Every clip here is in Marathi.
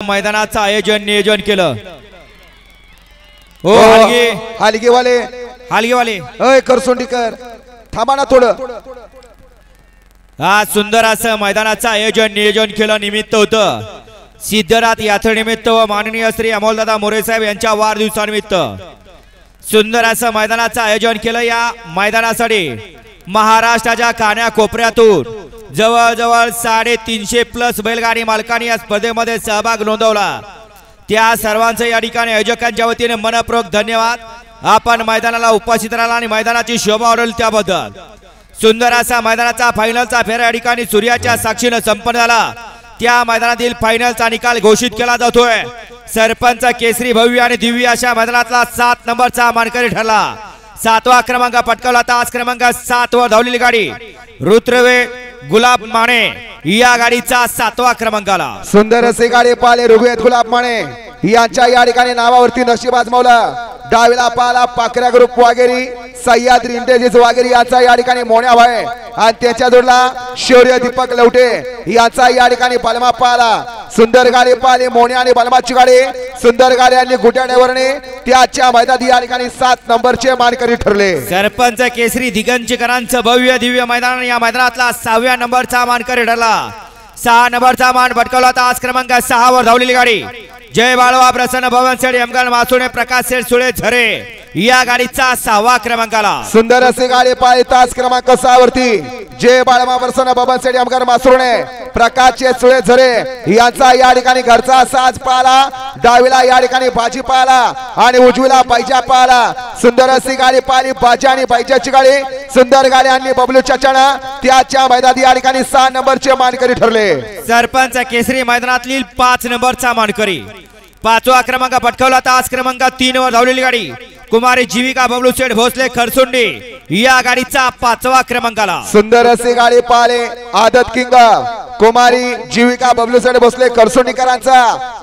मैदानाचं आयोजन नियोजन केलं हो हालगेवाले अय करसोंडीकर थांबा ना थोडं हा सुंदर असं मैदानाचं आयोजन नियोजन केलं निमित्त होतं सिद्धनाथ यात्रेनिमित्त व माननीय श्री अमोलदादा मोरे साहेब यांच्या वाढदिवसानिमित्त सुंदर असं मैदानाचं आयोजन केलं। या मैदानासाठी महाराष्ट्राच्या कानाकोपऱ्यातून जवळजवळ 350+ बैलगाडी मालकांनी या स्पर्धेमध्ये सहभाग नोंदवला। त्या सर्वांचं या ठिकाणी आयोजकांच्या वतीने मनपूर्वक धन्यवाद। आपण मैदानाला उपस्थित राहिला आणि मैदानाची शोभा वाढवली त्याबद्दल। सुंदर असा मैदानाचा फायनलचा फेरा या ठिकाणी सूर्याच्या साक्षीने संपन्न झाला। त्या मैदानातील फायनलचा निकाल घोषित केला जातोय। सरपंच केसरी भव्य आणि दिव्य अशा मैदानातला 7 नंबरचा मानकरी ठरला। 7वा क्रमांक पटकावला। तास क्रमांक 7 वर धावलेली गाडी रुद्रवे गुलाब माने या गाडीचा 7वा क्रमांक आला। सुंदर असे गाडी पाले रघुवेद गुलाब माने यांच्या या ठिकाणी नावावरती नशीब आजमावला। डावीला पाला पाकऱ्या ग्रुप वागेरी सह्याद्री इंटेलिजन्स वागेरी याचा या ठिकाणी मोन्या आहे आणि त्याच्या जोडला शौर्य दीपक लवटे याचा या ठिकाणी बलमा पाला। सुंदर गाडी पाली मोन्या आणि बलमाची गाडी सुंदर गाडी आणि गुट्यावरने त्याच्या मैदानात या ठिकाणी 7 नंबरचे मानकरी ठरले। सरपंच केसरी दिगंजकरांचं भव्य दिव्य मैदान या मैदानातला 6व्या नंबरचा मानकरी ठरला। 6 नंबरचा मान भटकवला। तास क्रमांक 6 वर धावलेली गाडी जय बाळवा प्रसन्न भवन सेठ यमगान मासुणे प्रकाश सेठ सुळे झरे या गाडीचा 6वा क्रमांक आला। सुंदर असे गाडी पाळी तास क्रमांक 6 वरती जय बाळवा प्रसन्न भवन सेठ यमगान मासुणे प्रकाश सेठ सुळे झरे यांचा या ठिकाणी घरचा साज पाला। डावीला या ठिकाणी भाजी पाला आणि उजवीला बैजा पाला। सुंदर अशी गाडी पाली भाजी आणि बैजाची गाडी सुंदर गाडी आणि बबलू चचणा त्याच्या मैदानात या ठिकाणी 6 नंबरचे मानकरी ठरले। सरपंच केसरी मैदानातील 5 नंबरचा मानकरी 5वा क्रमांक पटकावला। तास क्रमांक 3 वर धावलेली गाडी कुमारी जीविका बबलू शेठ भोसले खरसुंडी या गाडीचा 5वा क्रमांक आला। सुंदर अशी गाडी पाले आदत किंग कुमारी जीविका बबलू शेठ भोसले खरसुंडीकरांचा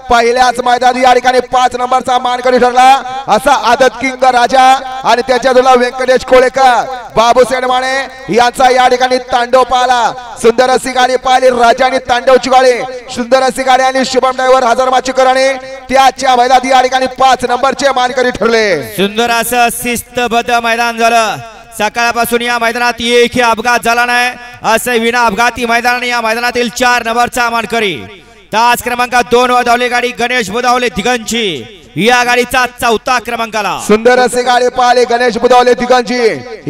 पहिल्याच मैदानात या ठिकाणी 5 नंबरचा मानकरी ठरला असा आदत किंग राजा आणि त्याच्या जोडला व्यंकटेश कोळेकर बाबू सेठ माने यांचा या ठिकाणी तांडव पाला। सुंदर अशी गाडी पाली राजा आणि तांडवची गाडी सुंदर अशी गाडी आणि शुभम ड्रायव्हर हजार माचीकरांनी त्याच्या मैदानात या ठिकाणी 5 नंबरचे मानकरी ठरले। सुंदर असं शिस्तबद्ध मैदान झालं। सकाळपासून या मैदानात एकही अपघात झाला नाही असे विना अपघाती मैदान। या मैदानातील 4 नंबरचा मानकरी तास क्रमांक 2 वर धावली गाडी गणेश बुधावले दिगंची या गाडीचा 4था क्रमांक आला। सुंदर असे गाडी पाहिले गणेश बुधावले दिगंची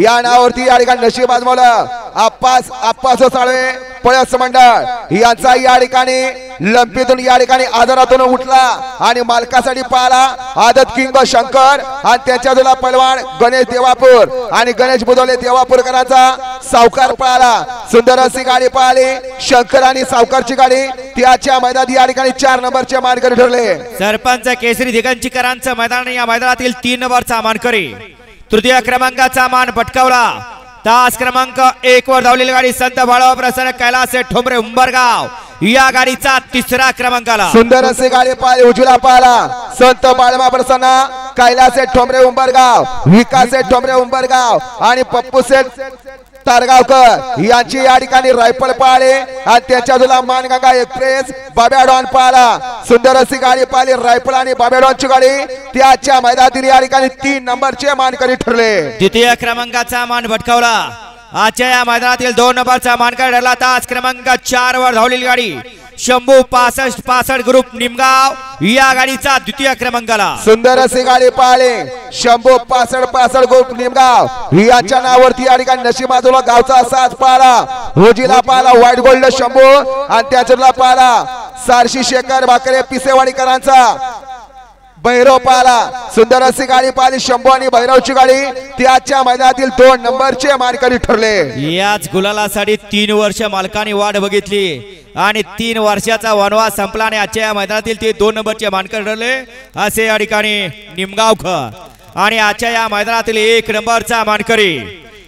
या नावावरती या ठिकाणी नशीब आजमावलं। आप्पास साळवे पळस मंडळ यांचा या ठिकाणी लंपीतून या ठिकाणी आजारातून उठला आणि मालकासाठी पाला आदत किंग शंकर आणि त्याच्या जोडला पलवान गणेश देवापूर आणि गणेश बुधवले देवापूरकरांचा सावकार पाला। सुंदर अशी गाडी पाहिली शंकर आणि सावकारची गाडी त्याच्या मैदानात या ठिकाणी 4 नंबरचे मानकरी ठरले। सरपंच केसरी दिगंजीकरांचं मैदान या मैदानातील 3 नंबरचा मानकरी 3य क्रमांकाचा मान पटकावला। तास क्रमांक 1 वर धावलेली गाडी संत बाळावा प्रसन्न कैलास ठोंबरे उंबरगाव या गाडीचा 3रा क्रमांक आला। सुंदर असे गाडी पाहिली उजवीला पाला संत बाळावा प्रसन्न कैलास ठोंबरे उंबरगाव विकास ठोंबरे उंबरगाव आणि पप्पू सेठ तारगावकर यांची या ठिकाणी रायफल पाळे आणि त्याच्या जोडला मानगंगा एक्सप्रेस बाब्याडॉन पाला। सुंदर अशी गाडी पाहिली रायफल आणि बाब्याडॉनची गाडी त्याच्या मैदानातील या ठिकाणी 3 नंबरचे मानकरी ठरले। 2य क्रमांकाचा मान भटकावला। आजच्या या मैदानातील 2 नंबरचा मानकरी ठरला। तास क्रमांक 4 वर धावलेली गाडी शंभू 65 ग्रुप निमगाव या गाडीचा 2य क्रमांक आला। सुंदर अशी गाडी पाहिले शंभू 65 ग्रुप निमगाव याच्या नावावरती या ठिकाणी नशिबाजोला गावचा साज पाला होजीला पाला व्हाईट गोल्ड शंभू आणि त्याच्याला पाला सारशी शेखर भाकरे पिसेवाडीकरांचा भैरव पाला। सुंदर अशी गाडी पाहिली शंभू आणि भैरवची गाडी त्याच्या मैदानातील 2 नंबरचे मानकरी ठरले। याच गुलालासाठी 3 वर्ष मालकांनी वाट बघितली आणि 3 वर्षाचा वनवास संपला आणि आजच्या या मैदानातील ते 2 नंबरचे मानकरी ठरले असे या ठिकाणी निमगावकर आणि आजच्या या मैदानातील 1 नंबरचा मानकरी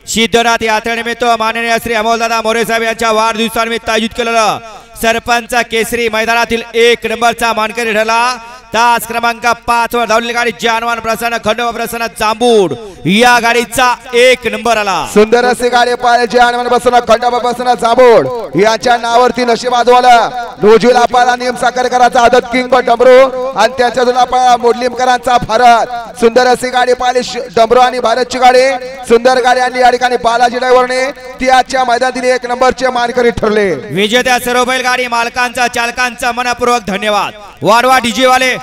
सिद्धनाथ यात्रेनिमित्त माननीय श्री अमोलदादा मोरे साहेब यांच्या वाढदिवसानिमित्त आयोजित केलेलं सरपंच केसरी मैदानातील 1 नंबरचा मानकरी ठरला। तास क्रमांक 5 वर धावलेली गाडी जानवान प्रसन्न खंडोबा प्रसन्न जांबूड या गाडीचा 1 नंबर आला। सुंदर असे गाडी पाहायची आणि बसणं खंडोबा प्रसन्न जांबूड यांच्या नावावरती नशीब आजवाला रोजीला पाला नियम साखरकरांचा आदत किंग डमरू आणि त्याच्यातून आपण मोडलिमकरांचा भारत। सुंदर अशी गाडी पाहिली डमरू आणि भारतची गाडी सुंदर गाडी आणि या ठिकाणी बालाजी ड्रायव्हरने ती आजच्या मैदानातील 1 नंबरचे मानकरी ठरले। विजेत्या सर्व बैलगाडी मालकांचा चालकांचा मनपूर्वक धन्यवाद। वाढवा डीजे वाले